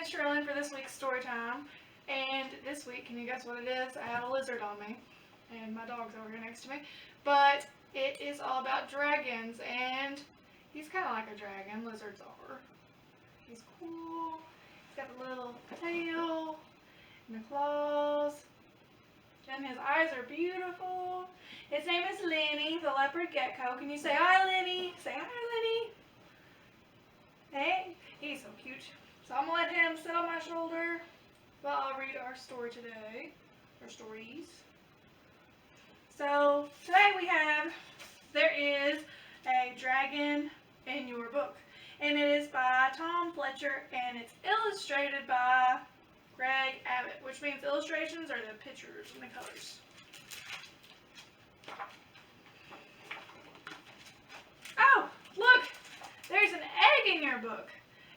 is Sherilyn for this week's story time. And this week, can you guess what it is? I have a lizard on me. And my dog's over here next to me. But it is all about dragons. And he's kind of like a dragon. Lizards are. He's cool. He's got the little tail and the claws. And his eyes are beautiful. His name is Lenny, the leopard gecko. Can you say hi, Lenny? Say hi, Lenny. Hey, he's so cute. So I'm going to let him sit on my shoulder while I'll read our story today. Our stories. So today we have, there is a dragon in your book. And it is by Tom Fletcher and it's illustrated by Greg Abbott, which means illustrations are the pictures and the colors. Oh, look! There's an egg in your book.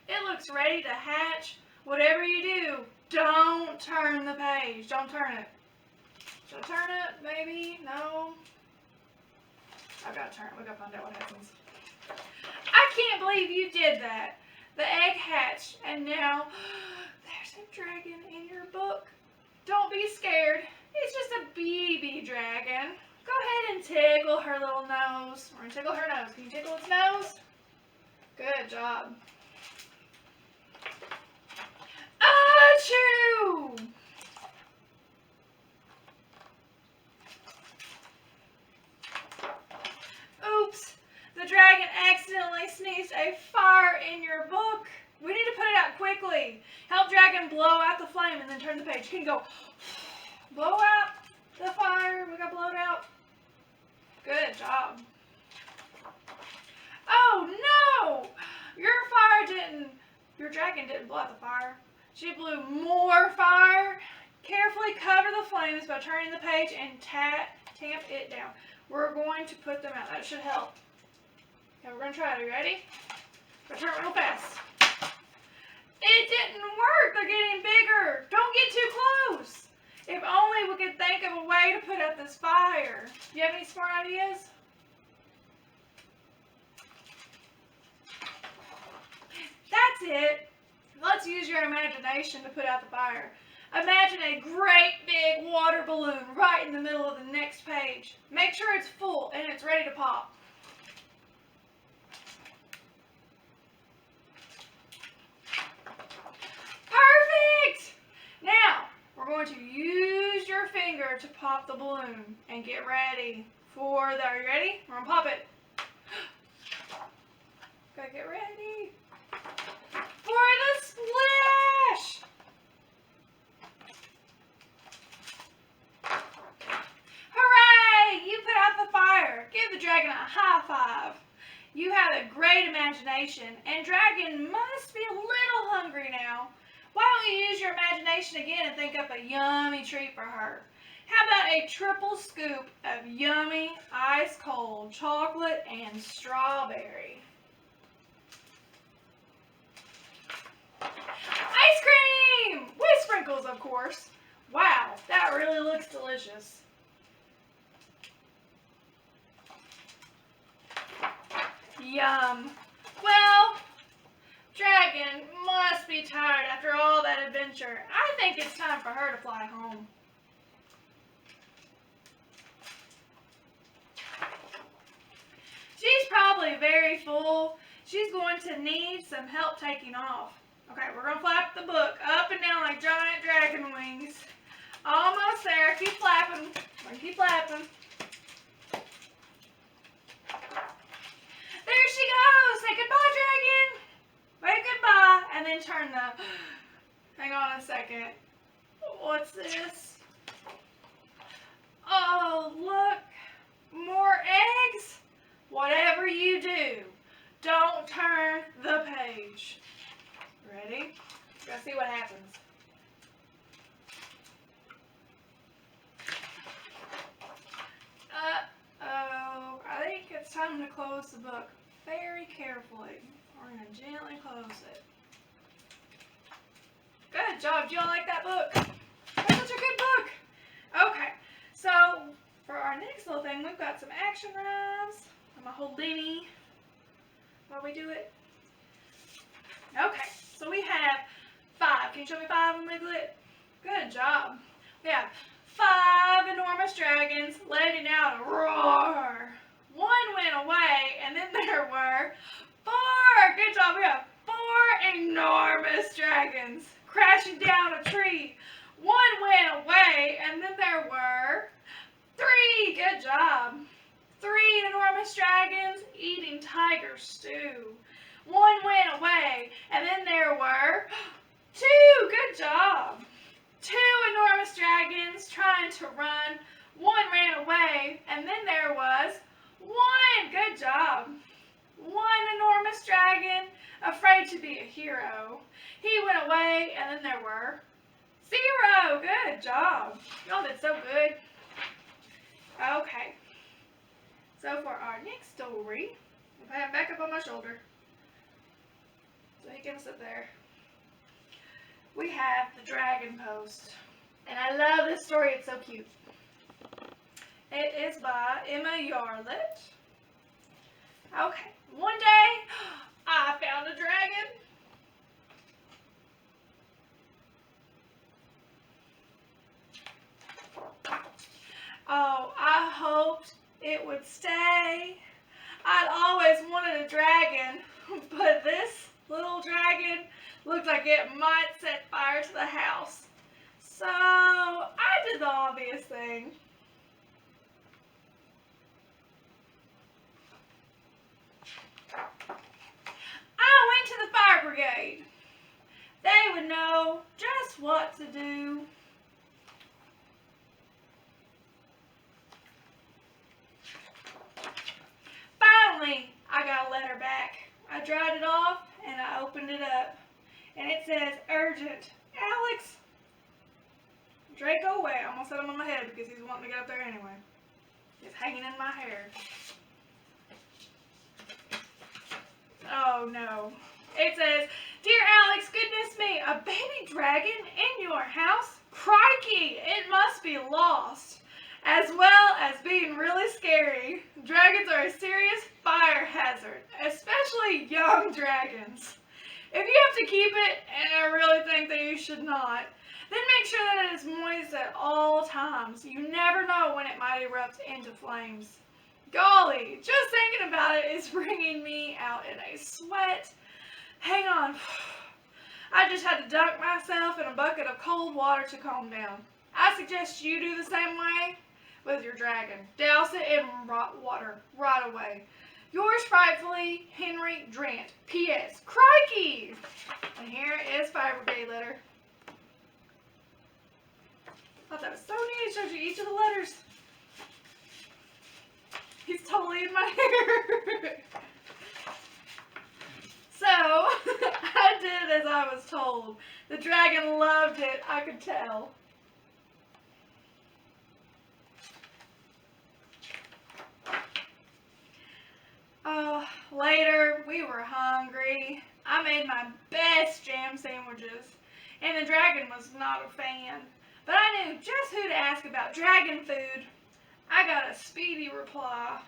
It looks ready to hatch. Whatever you do, don't turn the page. Don't turn it. Should I turn it? Maybe? No? I've got to turn it. We've got to find out what happens. I can't believe you did that. The egg hatched and now there's a dragon in your book. Don't be scared. It's just a baby dragon. Go ahead and tickle her little nose. We're going to tickle her nose. Can you tickle its nose? Good job. Achoo! Oops. The dragon accidentally sneezed a fire in your book. We need to put it out quickly. Help dragon blow out the flame and then turn the page. Can you go blow out the fire? We got to blow it out. Good job. Oh no! Your dragon didn't blow out the fire. She blew more fire. Carefully cover the flames by turning the page and tamp it down. We're going to put them out. That should help. Okay, we're going to try it. Are you ready? We're going to turn it real fast. It didn't work. They're getting bigger. Don't get too close. If only we could think of a way to put out this fire. Do you have any smart ideas? That's it. Let's use your imagination to put out the fire. Imagine a great big water balloon right in the middle of the next page. Make sure it's full and it's ready to pop. Perfect! Now, we're going to use your finger to pop the balloon and get ready for the, are you ready? We're going to pop it. Gotta get ready for the splash! Hooray! You put out the fire. Give the dragon a high five. You have a great imagination, and dragon must be a little hungry now. Why don't you use your imagination again and think up a yummy treat for her? How about a triple scoop of yummy, ice-cold chocolate and strawberry? Ice cream! With sprinkles, of course. Wow, that really looks delicious. Yum. Well, dragon must be tired after all that adventure. I think it's time for her to fly home. She's probably very full. She's going to need some help taking off. Okay, we're going to flap the book up and down like giant dragon wings. Almost there. Keep flapping. We're going to keep flapping. There she goes. Say goodbye, dragon. Wave goodbye. And then turn the... Hang on a second. What's this? Oh, look. More eggs. Whatever you do, don't turn the page. Ready? Let's see what happens. Uh-oh. I think it's time to close the book very carefully. We're going to gently close it. Good job. Do y'all like that book? That's such a good book. Okay. So, for our next little thing, we've got some action rhymes. I'm going to hold Lenny while we do it. Okay. So we have 5. 5. Can you show me 5 on Wiglet? Good job. We have 5 enormous dragons letting out a roar. 1 went away, and then there were 4. Good job. We have 4 enormous dragons crashing down a tree. 1 went away, and then there were 3. Good job. 3 enormous dragons eating tiger stew. 1 went away, and then there were 2. Good job. 2 enormous dragons trying to run. 1 ran away, and then there was 1. Good job. 1 enormous dragon afraid to be a hero. He went away, and then there were 0. Good job. Y'all did so good. Okay. So for our next story, I'll put him back up on my shoulder so he can sit there. We have The Dragon Post. And I love this story. It's so cute. It is by Emma Yarlett. Okay. One day, I found a dragon. Oh, I hoped it would stay. I'd always wanted a dragon, but this little dragon looked like it might set fire to the house. So I did the obvious thing. I went to the fire brigade. They would know just what to do. Finally, I got a letter back. I dried it off and I opened it up. And it says, urgent. Alex. Draco, wait, I almost set him on my head because he's wanting to get up there anyway. It's hanging in my hair. Oh no. It says, dear Alex, goodness me, a baby dragon in your house? Crikey, it must be lost. As well as being really scary. Dragons are a serious fire hazard, especially young dragons. If you have to keep it, and I really think that you should not, then make sure that it is moist at all times. You never know when it might erupt into flames. Golly, just thinking about it is bringing me out in a sweat. Hang on. I just had to dunk myself in a bucket of cold water to calm down. I suggest you do the same way with your dragon. Douse it in hot water right away. Yours frightfully, Henry Drant. P.S. Crikey! And here is Fire Brigade letter. I thought that was so neat. It shows you each of the letters. He's totally in my hair. So, I did as I was told. The dragon loved it, I could tell. Later, we were hungry. I made my best jam sandwiches, and the dragon was not a fan. But I knew just who to ask about dragon food. I got a speedy reply.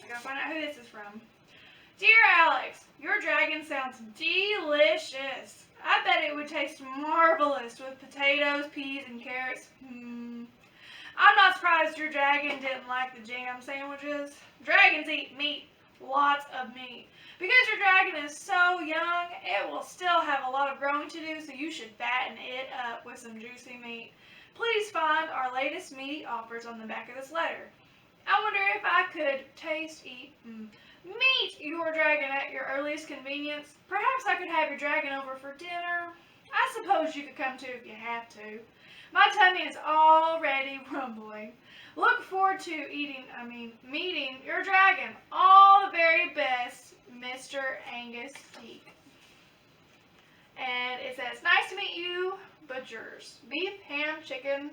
I gotta find out who this is from. Dear Alex, your dragon sounds delicious. I bet it would taste marvelous with potatoes, peas, and carrots. I'm not surprised your dragon didn't like the jam sandwiches. Dragons eat meat, lots of meat. Because your dragon is so young, it will still have a lot of growing to do, so you should fatten it up with some juicy meat. Please find our latest meat offers on the back of this letter. I wonder if I could meet your dragon at your earliest convenience. Perhaps I could have your dragon over for dinner. I suppose you could come too if you have to. My tummy is already rumbling. Look forward to meeting your dragon. All the very best, Mr. Angus Teague. And it says, nice to meet you, butchers. Beef, ham, chicken,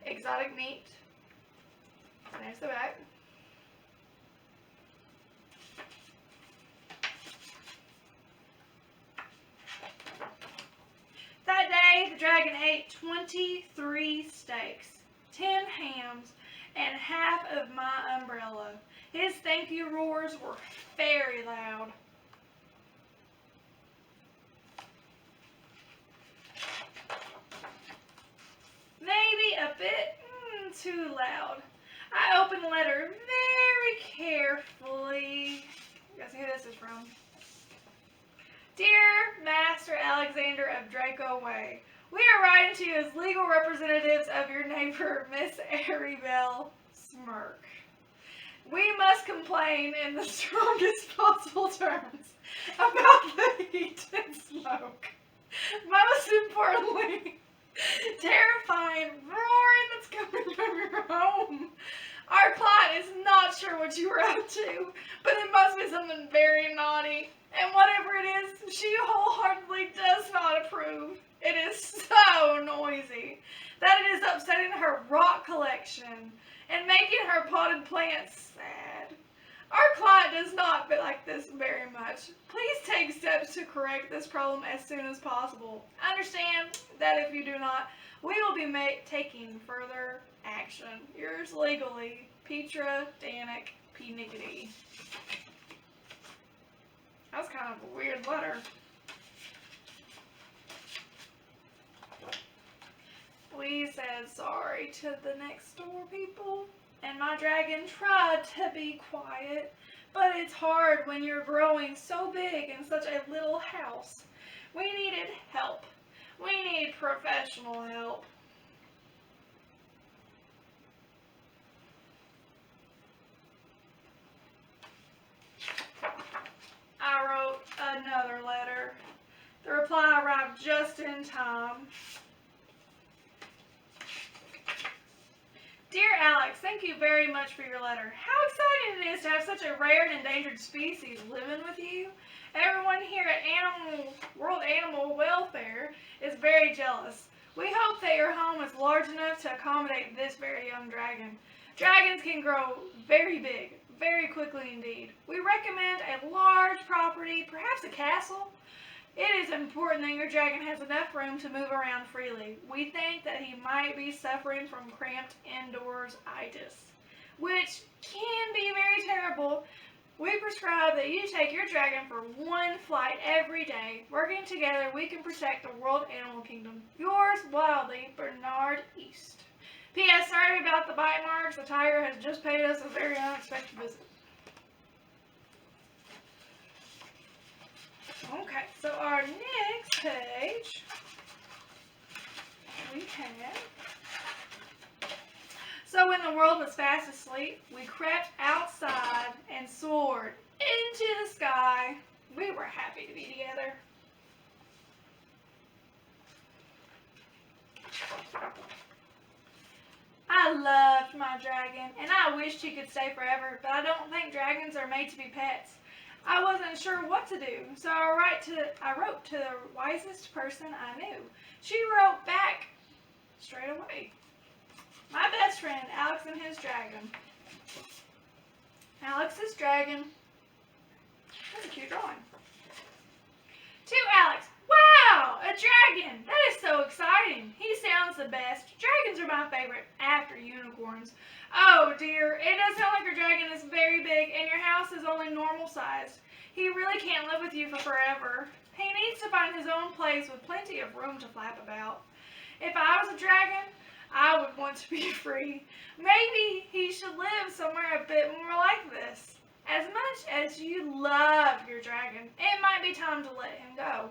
exotic meat. And there's the back. That day, the dragon ate 23 steaks, 10 hams, and half of my umbrella. His thank you roars were very loud. maybe a bit too loud. I opened the letter very carefully. Guess who this is from? Dear Master Alexander of Draco Way, we are writing to you as legal representatives of your neighbor, Miss Arabelle Smirk. We must complain in the strongest possible terms about the heat and smoke. Most importantly, terrifying roaring that's coming from your home. Our client is not sure what you were up to, but it must be something very naughty. And whatever it is, she wholeheartedly does not approve. It is so noisy that it is upsetting her rock collection and making her potted plants sad. Our client does not like this very much. Please take steps to correct this problem as soon as possible. Understand that if you do not, we will be taking further action. Yours legally, Petra Danik P. Nickety. That was kind of a weird letter. We said sorry to the next door people, and my dragon tried to be quiet, but it's hard when you're growing so big in such a little house. We needed help. We need professional help. I wrote another letter. The reply arrived just in time. Dear Alex, thank you very much for your letter. How exciting it is to have such a rare and endangered species living with you. Everyone here at World Animal Welfare is very jealous. We hope that your home is large enough to accommodate this very young dragon. Dragons can grow very big, very quickly indeed. We recommend a large property, perhaps a castle. It is important that your dragon has enough room to move around freely. We think that he might be suffering from cramped indoors-itis, which can be very terrible. We prescribe that you take your dragon for one flight every day. Working together, we can protect the World Animal Kingdom. Yours wildly, Bernard East. P.S. Sorry about the bite marks. The tiger has just paid us a very unexpected visit. Okay, so our next page, we have, so when the world was fast asleep, we crept outside and soared into the sky. We were happy to be together. I loved my dragon, and I wished he could stay forever, but I don't think dragons are made to be pets. I wasn't sure what to do, so I wrote to the wisest person I knew. She wrote back straight away. My best friend, Alex and his dragon. Alex's dragon. That's a cute drawing. To Alex, wow, a dragon! That is so exciting. He sounds the best. Dragons are my favorite after unicorns. Oh dear, it does sound like your dragon is very big and your house is only normal sized. He really can't live with you for forever. He needs to find his own place with plenty of room to flap about. If I was a dragon, I would want to be free. Maybe he should live somewhere a bit more like this. As much as you love your dragon, it might be time to let him go.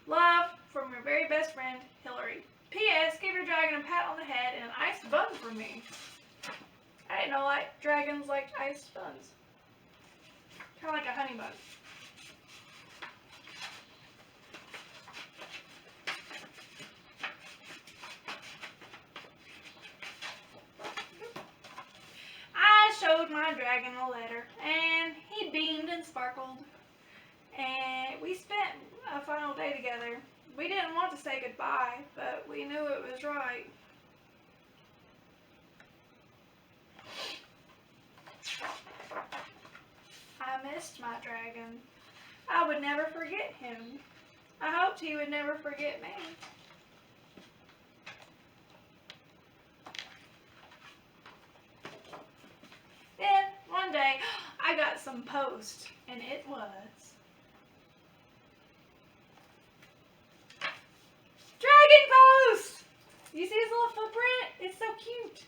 Love from your very best friend, Hillary. P.S. Give your dragon a pat on the head and an iced bun from me. I didn't know dragons liked iced buns. Kind of like a honey bun. I showed my dragon the letter, and he beamed and sparkled. And we spent a final day together. We didn't want to say goodbye, but we knew it was right. I missed my dragon. I would never forget him. I hoped he would never forget me. Then, one day, I got some post, and it was Dragon Post! You see his little footprint? It's so cute.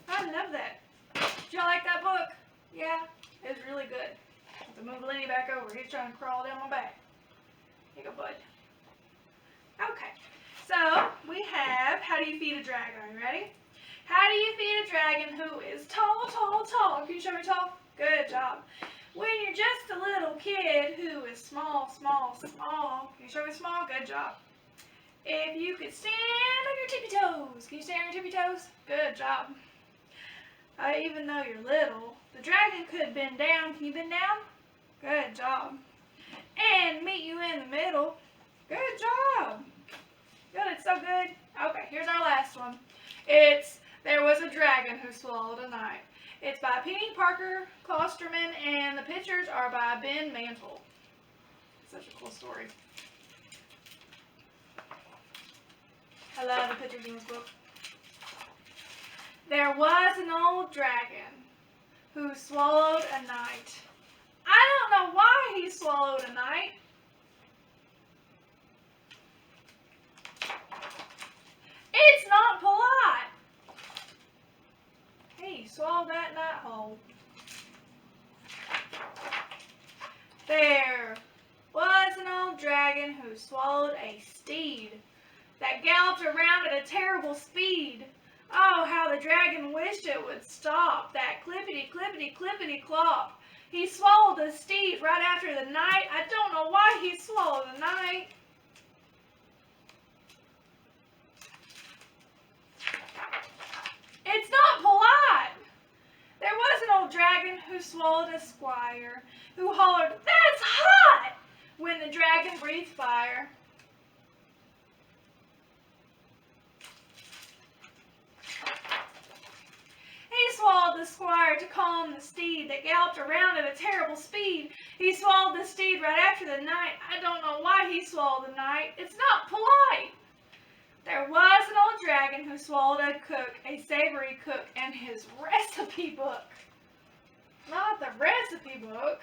I love that. Did y'all like that book? Yeah, it's really good. I have to move Lenny back over. He's trying to crawl down my back. Here you go, bud. Okay, so we have How Do You Feed a Dragon? Are you ready? How do you feed a dragon who is tall, tall, tall? Can you show me tall? Good job. When you're just a little kid who is small, small, small. Can you show me small? Good job. If you could stand on your tippy toes. Can you stand on your tippy toes? Good job. Even though you're little, the dragon could bend down. Can you bend down? Good job. And meet you in the middle. Good job. Good, it's so good. Okay, here's our last one. It's There Was a Dragon Who Swallowed a Knight. It's by Penny Parker Klosterman, and the pictures are by Ben Mantle. Such a cool story. I love the pictures in this book. There was an old dragon who swallowed a knight. I don't know why he swallowed a knight. It's not polite. Hey, swallow that knight whole. There was an old dragon who swallowed a steed that galloped around at a terrible speed. Oh, how the dragon wished it would stop, that clippity, clippity, clippity clop. He swallowed the steed right after the night. I don't know why he swallowed the night. It's not polite. There was an old dragon who swallowed a squire, who hollered, "That's hot!" when the dragon breathed fire. He swallowed the squire to calm the steed that galloped around at a terrible speed. He swallowed the steed right after the night. I don't know why he swallowed the night. It's not polite. There was an old dragon who swallowed a cook, a savory cook, and his recipe book. Not the recipe book.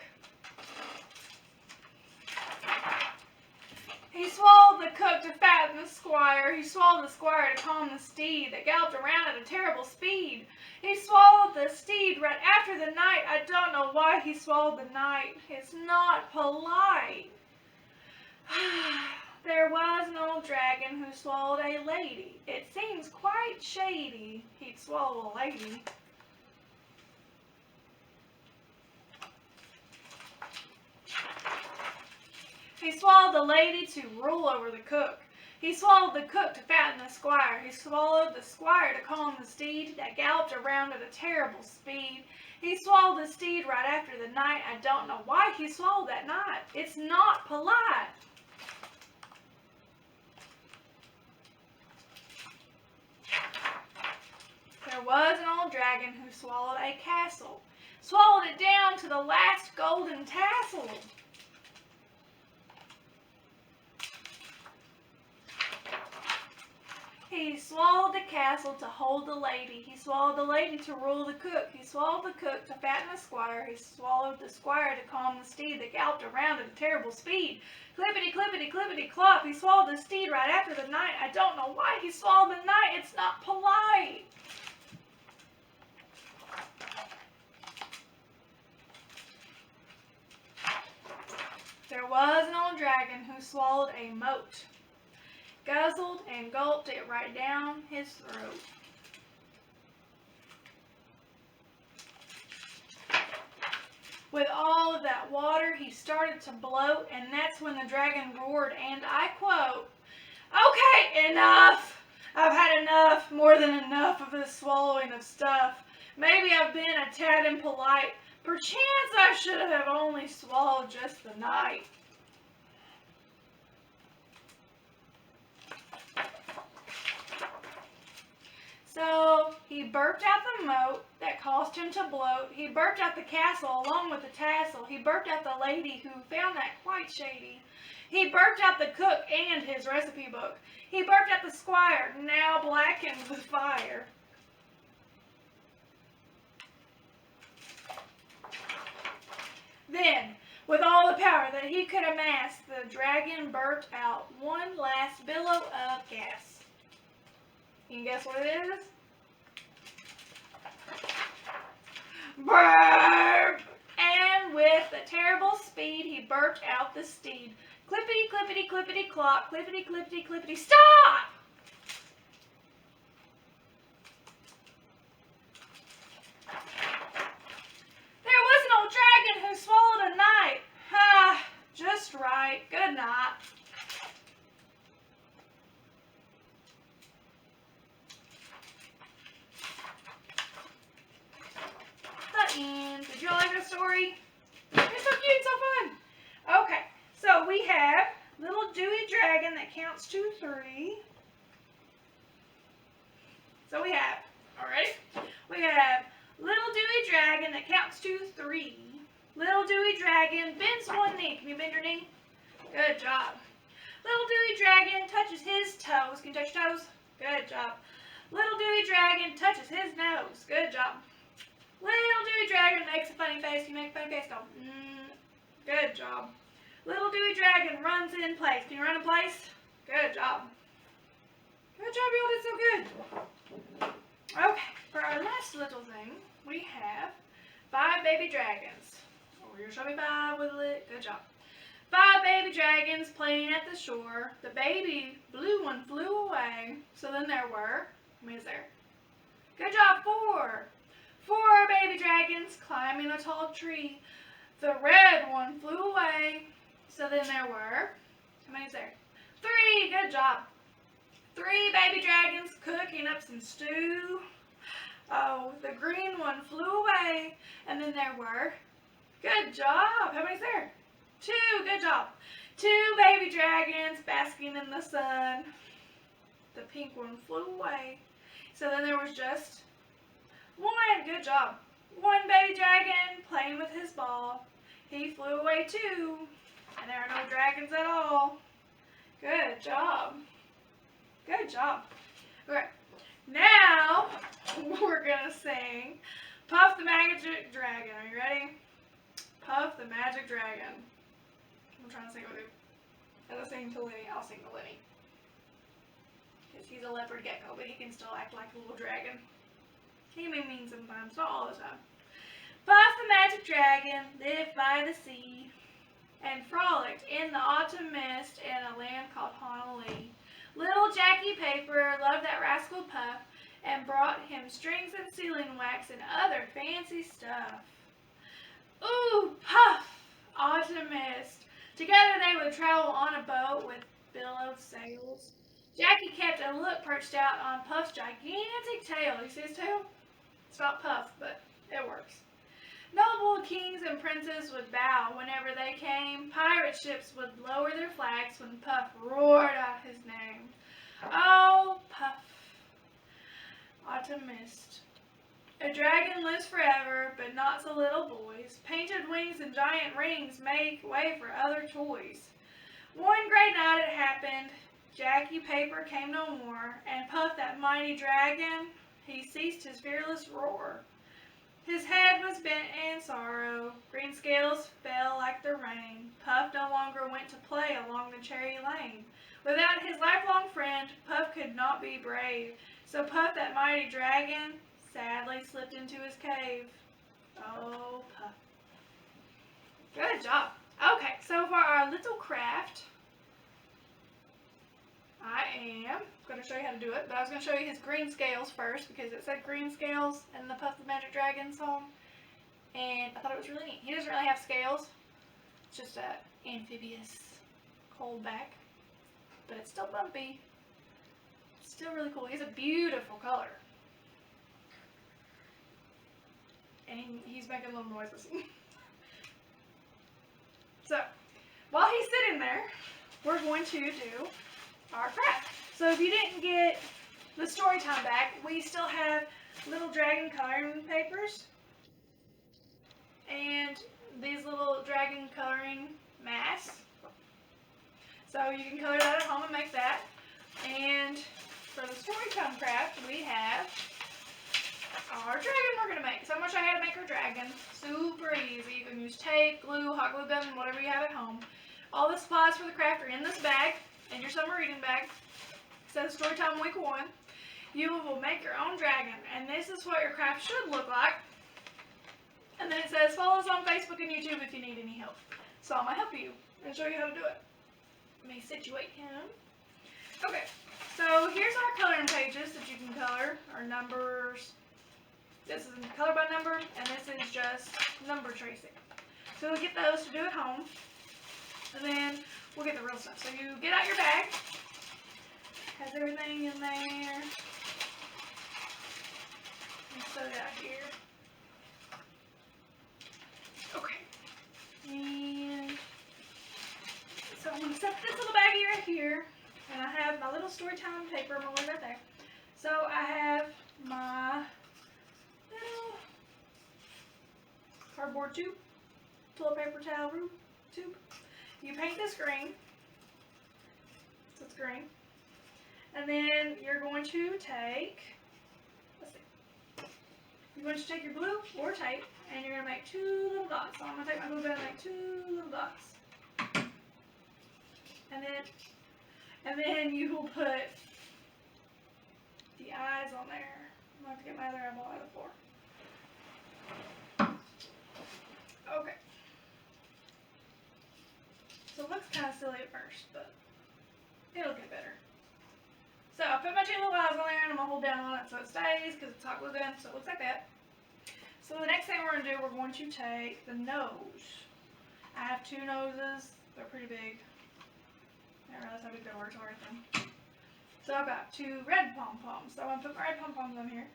He swallowed the cook to fatten the squire. He swallowed the squire to calm the steed that galloped around at a terrible speed. He swallowed the steed right after the night. I don't know why he swallowed the night. It's not polite. There was an old dragon who swallowed a lady. It seems quite shady he'd swallow a lady. He swallowed the lady to rule over the cook. He swallowed the cook to fatten the squire. He swallowed the squire to calm the steed that galloped around at a terrible speed. He swallowed the steed right after the night. I don't know why he swallowed that night. It's not polite. There was an old dragon who swallowed a castle. Swallowed it down to the last golden tassel. He swallowed the castle to hold the lady. He swallowed the lady to rule the cook. He swallowed the cook to fatten the squire. He swallowed the squire to calm the steed that galloped around at a terrible speed. Clippity, clippity, clippity, clop. He swallowed the steed right after the night. I don't know why he swallowed the night. It's not polite. There was an old dragon who swallowed a moat. Guzzled and gulped it right down his throat. With all of that water, he started to bloat, and that's when the dragon roared, and I quote, "Okay, enough! I've had enough, more than enough of this swallowing of stuff. Maybe I've been a tad impolite. Perchance I should have only swallowed just the night." So he burped out the moat that caused him to bloat. He burped out the castle along with the tassel. He burped out the lady who found that quite shady. He burped out the cook and his recipe book. He burped out the squire, now blackened with fire. Then, with all the power that he could amass, the dragon burped out one last billow of gas. Can you guess what it is? Burp! And with a terrible speed, he burped out the steed. Clippity, clippity, clippity, clop, clippity, clippity, clippity, stop! There was an old dragon who swallowed a knight. Ah, just right. Good night. The end. Did you all like the story? It's so cute, so fun. Okay, so we have little dewy dragon that counts to 3. So we have, alright? We have little dewy dragon that counts to 3. Little dewy dragon bends one knee. Can you bend your knee? Good job. Little dewy dragon touches his toes. Can you touch your toes? Good job. Little dewy dragon touches his nose. Good job. Little dewy dragon makes a funny face. Can you make a funny face? Go. Good job. Little dewy dragon runs in place. Can you run in place? Good job. Good job, you all did so good. Okay, for our last little thing, we have 5 baby dragons. Oh, you're going to show me 5 with it? Good job. 5 baby dragons playing at the shore. The baby blue one flew away. So then there were, how many is there? Good job, 4. 4 baby dragons climbing a tall tree. The red one flew away. So then there were, how many is there? 3, good job. 3 baby dragons cooking up some stew. Oh, the green one flew away. And then there were, good job. How many is there? 2, good job. 2 baby dragons basking in the sun. The pink one flew away. So then there was just 1, good job. 1 baby dragon playing with his ball. He flew away too. And there are no dragons at all. Good job. Good job. Okay, now we're going to sing Puff the Magic Dragon. Are you ready? Puff the Magic Dragon. I'm trying to sing with you. As I sing to Lenny, I'll sing to Lenny. Because he's a leopard gecko, but he can still act like a little dragon. He may mean sometimes, not all the time. Puff the Magic Dragon lived by the sea and frolicked in the autumn mist in a land called Honolulu. Little Jackie Paper loved that rascal Puff and brought him strings and sealing wax and other fancy stuff. Ooh, Puff! Autumn mist. Together they would travel on a boat with billowed sails. Jackie kept a look perched out on Puff's gigantic tail. You see his tail? It's not Puff, but it works. Noble kings and princes would bow whenever they came. Pirate ships would lower their flags when Puff roared out his name. Oh, Puff. Autumn mist. A dragon lives forever, but not so little boys. Painted wings and giant rings make way for other toys. One great night it happened. Jackie Paper came no more, and Puff, that mighty dragon, he ceased his fearless roar. His head was bent in sorrow, green scales fell like the rain. Puff no longer went to play along the cherry lane. Without his lifelong friend, Puff could not be brave. So Puff, that mighty dragon, sadly slipped into his cave. Oh, Puff. Good job. Okay, so for our little craft, I am going to show you how to do it, but I was going to show you his green scales first because it said green scales in the Puff the Magic Dragon song, and I thought it was really neat. He doesn't really have scales, it's just an amphibious cold back, but it's still bumpy. It's still really cool. He has a beautiful color, and he's making little noises. So, while he's sitting there, we're going to do our craft. So if you didn't get the Storytime back, we still have little dragon coloring papers and these little dragon coloring masks. So you can color that at home and make that. And for the Storytime craft, we have our dragon we're going to make. So I'm going to show you how to make our dragon. Super easy. You can use tape, glue, hot glue gun, whatever you have at home. All the supplies for the craft are in this bag, in your summer reading bag. It says Storytime Week 1. you will make your own dragon. And this is what your craft should look like. And then it says, follow us on Facebook and YouTube if you need any help. So I'm going to help you and show you how to do it. Let me situate him. Okay, so here's our coloring pages that you can color, or numbers. This is color by number, and this is just number tracing. So we'll get those to do at home, and then we'll get the real stuff. So you get out your bag, has everything in there. Let me set it out here. Okay, and so I'm going to set this little baggie right here, and I have my little Storytime paper roller right there. So I have my little cardboard tube, toilet paper towel tube. You paint this green, so it's green, and then you're going to take, let's see, you're going to take your glue or tape, and you're going to make 2 little dots. So I'm going to take my glue gun and make 2 little dots. And then you will put the eyes on there. I'm going to have to get my other eyeball out of the floor. Okay. So it looks kind of silly at first, but it'll get better. So I put my 2 little eyes on there, and I'm going to hold down on it so it stays because it's hot glue gun, so it looks like that. So the next thing we're going to do, we're going to take the nose. I have 2 noses. They're pretty big. I didn't realize how big they were until right then. So I've got 2 red pom-poms. So I'm going to put my red pom-poms on here.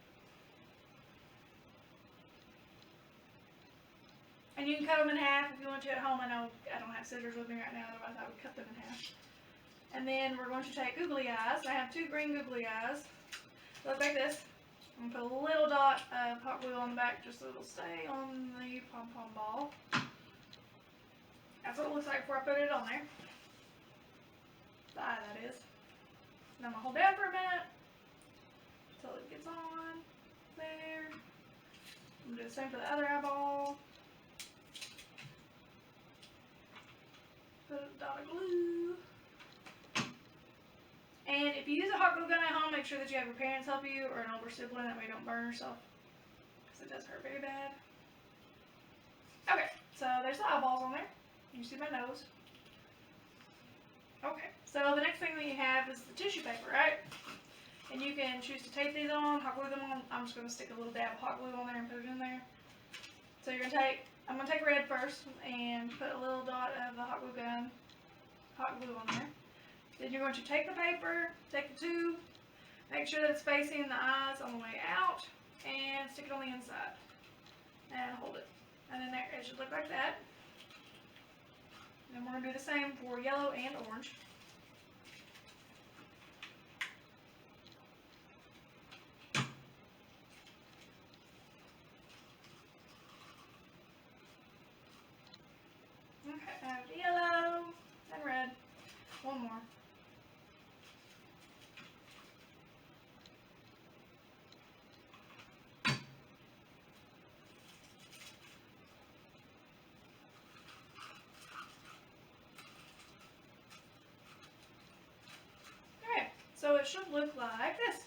And you can cut them in half if you want to at home. I know I don't have scissors with me right now, otherwise I would cut them in half. And then we're going to take googly eyes. I have 2 green googly eyes. Look like this. I'm going to put a little dot of hot glue on the back just so it'll stay on the pom-pom ball. That's what it looks like before I put it on there. The eye, that is. And I'm going to hold down for a minute until it gets on there. I'm going to do the same for the other eyeball. Put a dot of glue. And if you use a hot glue gun at home, make sure that you have your parents help you or an older sibling, that way you don't burn yourself, because it does hurt very bad. Okay, so there's the eyeballs on there. You see my nose. Okay, so the next thing that you have is the tissue paper, right? And you can choose to tape these on, hot glue them on. I'm just going to stick a little dab of hot glue on there and put it in there. So you're going to take, I'm going to take red first and put a little dot of the hot glue gun, hot glue on there. Then you're going to take the paper, take the tube, make sure that it's facing the eyes on the way out, and stick it on the inside. And hold it. And then there, it should look like that. And we're going to do the same for yellow and orange. Okay, I have yellow and red. One more. So it should look like this.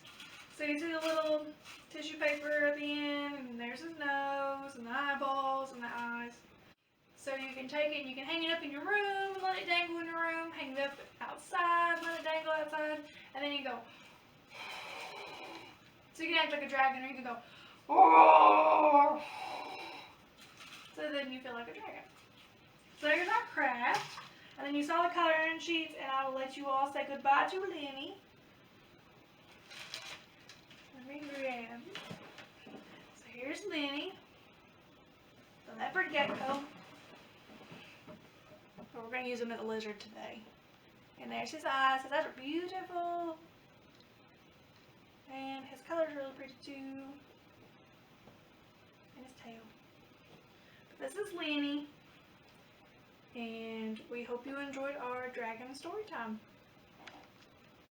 So you see the little tissue paper at the end, and there's his nose, and the eyeballs, and the eyes. So you can take it and you can hang it up in your room, let it dangle in your room, hang it up outside, let it dangle outside, and then you go. So you can act like a dragon, or you can go. So then you feel like a dragon. So there's our craft. And then you saw the coloring sheets, and I will let you all say goodbye to Lenny. Let me grab. So here's Lenny, the leopard gecko. But we're going to use him as a lizard today. And there's his eyes. His eyes are beautiful. And his colors are really pretty too. And his tail. But this is Lenny. And we hope you enjoyed our dragon story time.